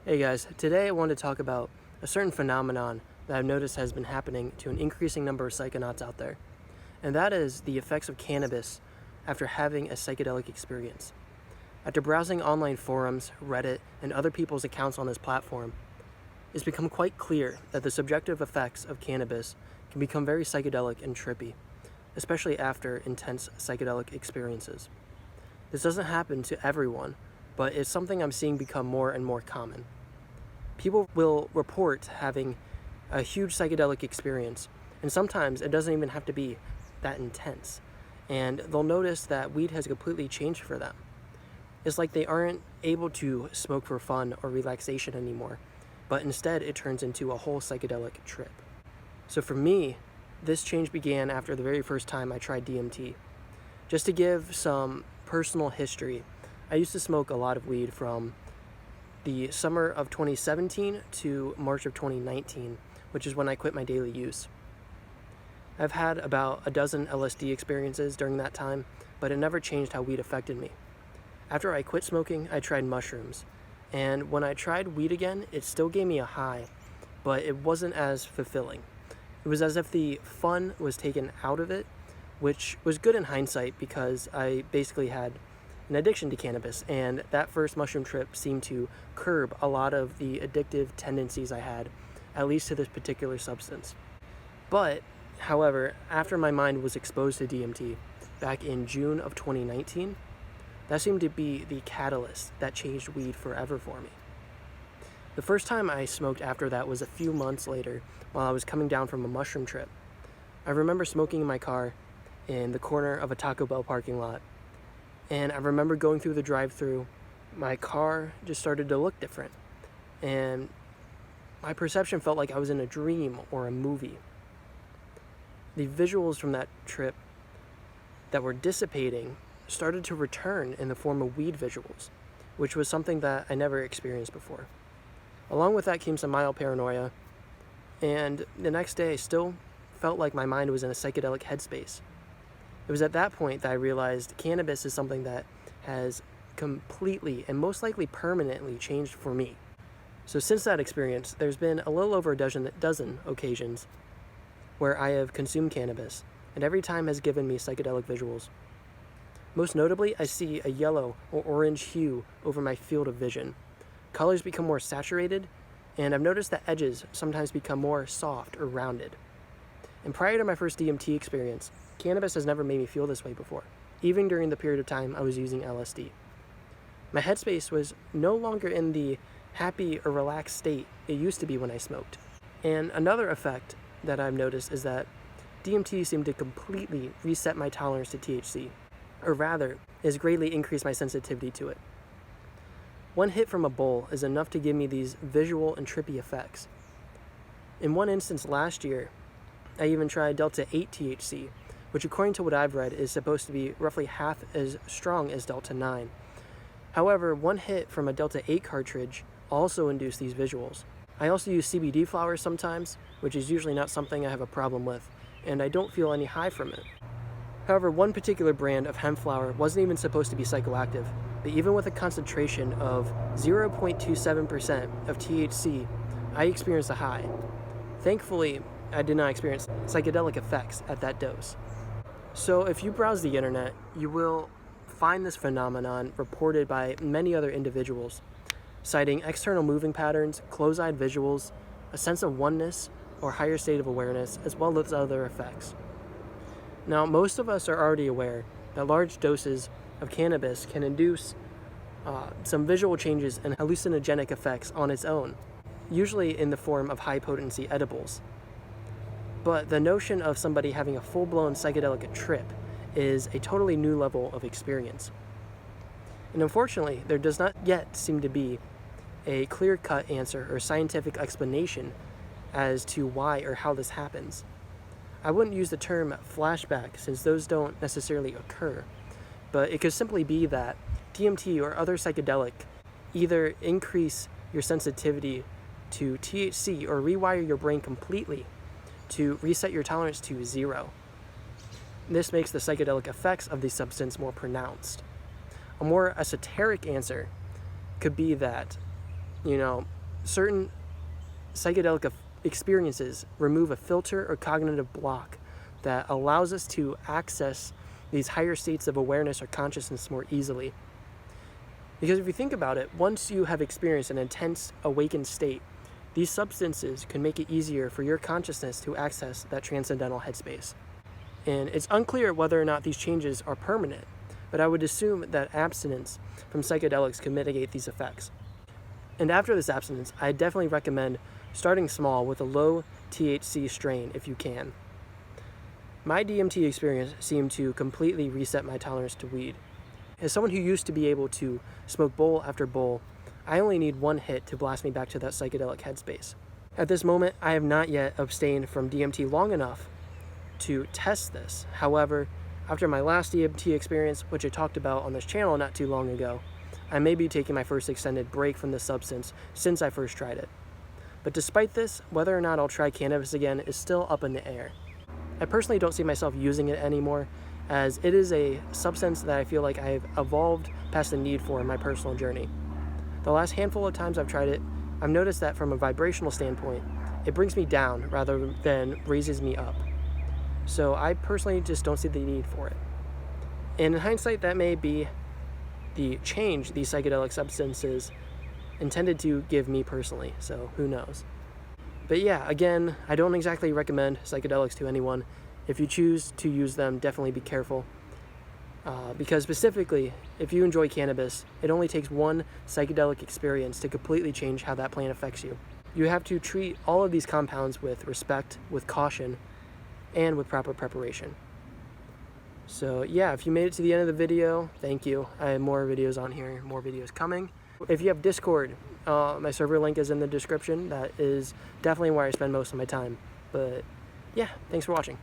Hey guys, today I want to talk about a certain phenomenon that I've noticed has been happening to an increasing number of psychonauts out there, and that is the effects of cannabis after having a psychedelic experience. After browsing online forums, Reddit, and other people's accounts on this platform, it's become quite clear that the subjective effects of cannabis can become very psychedelic and trippy, especially after intense psychedelic experiences. This doesn't happen to everyone, but it's something I'm seeing become more and more common. People will report having a huge psychedelic experience, and sometimes it doesn't even have to be that intense, and they'll notice that weed has completely changed for them. It's like they aren't able to smoke for fun or relaxation anymore, but instead it turns into a whole psychedelic trip. So for me, this change began after the very first time I tried DMT. Just to give some personal history, I used to smoke a lot of weed from the summer of 2017 to March of 2019, which is when I quit my daily use. I've had about a dozen LSD experiences during that time, but it never changed how weed affected me. After I quit smoking, I tried mushrooms, and when I tried weed again, it still gave me a high, but it wasn't as fulfilling. It was as if the fun was taken out of it, which was good in hindsight because I basically had an addiction to cannabis, and that first mushroom trip seemed to curb a lot of the addictive tendencies I had, at least to this particular substance. But, however, after my mind was exposed to DMT back in June of 2019, that seemed to be the catalyst that changed weed forever for me. The first time I smoked after that was a few months later while I was coming down from a mushroom trip. I remember smoking in my car in the corner of a Taco Bell parking lot, and I remember going through the drive-thru. My car just started to look different, and my perception felt like I was in a dream or a movie. The visuals from that trip that were dissipating started to return in the form of weed visuals, which was something that I never experienced before. Along with that came some mild paranoia, and the next day I still felt like my mind was in a psychedelic headspace. It was at that point that I realized cannabis is something that has completely and most likely permanently changed for me. So since that experience, there's been a little over a dozen occasions where I have consumed cannabis, and every time has given me psychedelic visuals. Most notably, I see a yellow or orange hue over my field of vision. Colors become more saturated, and I've noticed that edges sometimes become more soft or rounded. And prior to my first DMT experience, cannabis has never made me feel this way before, even during the period of time I was using LSD. My headspace was no longer in the happy or relaxed state it used to be when I smoked. And another effect that I've noticed is that DMT seemed to completely reset my tolerance to THC, or rather, it has greatly increased my sensitivity to it. One hit from a bowl is enough to give me these visual and trippy effects. In one instance last year, I even tried Delta 8 THC, which according to what I've read is supposed to be roughly half as strong as Delta 9. However, one hit from a Delta 8 cartridge also induced these visuals. I also use CBD flowers sometimes, which is usually not something I have a problem with, and I don't feel any high from it. However, one particular brand of hemp flower wasn't even supposed to be psychoactive, but even with a concentration of 0.27% of THC, I experienced a high. Thankfully, I did not experience psychedelic effects at that dose. So if you browse the internet, you will find this phenomenon reported by many other individuals, citing external moving patterns, close-eyed visuals, a sense of oneness or higher state of awareness, as well as other effects. Now, most of us are already aware that large doses of cannabis can induce some visual changes and hallucinogenic effects on its own, usually in the form of high-potency edibles. But the notion of somebody having a full-blown psychedelic trip is a totally new level of experience. And unfortunately, there does not yet seem to be a clear-cut answer or scientific explanation as to why or how this happens. I wouldn't use the term flashback since those don't necessarily occur, but it could simply be that DMT or other psychedelic either increase your sensitivity to THC or rewire your brain completely to reset your tolerance to 0. This makes the psychedelic effects of the substance more pronounced. A more esoteric answer could be that you know, certain psychedelic experiences remove a filter or cognitive block that allows us to access these higher states of awareness or consciousness more easily. Because if you think about it, once you have experienced an intense awakened state, these substances can make it easier for your consciousness to access that transcendental headspace. And it's unclear whether or not these changes are permanent, but I would assume that abstinence from psychedelics can mitigate these effects. And after this abstinence, I definitely recommend starting small with a low THC strain if you can. My DMT experience seemed to completely reset my tolerance to weed. As someone who used to be able to smoke bowl after bowl, I only need one hit to blast me back to that psychedelic headspace. At this moment, I have not yet abstained from DMT long enough to test this. However, after my last DMT experience, which I talked about on this channel not too long ago, I may be taking my first extended break from this substance since I first tried it. But despite this, whether or not I'll try cannabis again is still up in the air. I personally don't see myself using it anymore, as it is a substance that I feel like I've evolved past the need for in my personal journey. The last handful of times I've tried it, I've noticed that from a vibrational standpoint, it brings me down rather than raises me up. So I personally just don't see the need for it. And in hindsight, that may be the change these psychedelic substances intended to give me personally, so who knows. But yeah, again, I don't exactly recommend psychedelics to anyone. If you choose to use them, definitely be careful. Because specifically, if you enjoy cannabis, it only takes one psychedelic experience to completely change how that plant affects you. You have to treat all of these compounds with respect, with caution, and with proper preparation. So yeah, if you made it to the end of the video, thank you. I have more videos on here, more videos coming. If you have Discord, my server link is in the description. That is definitely where I spend most of my time. But yeah, thanks for watching.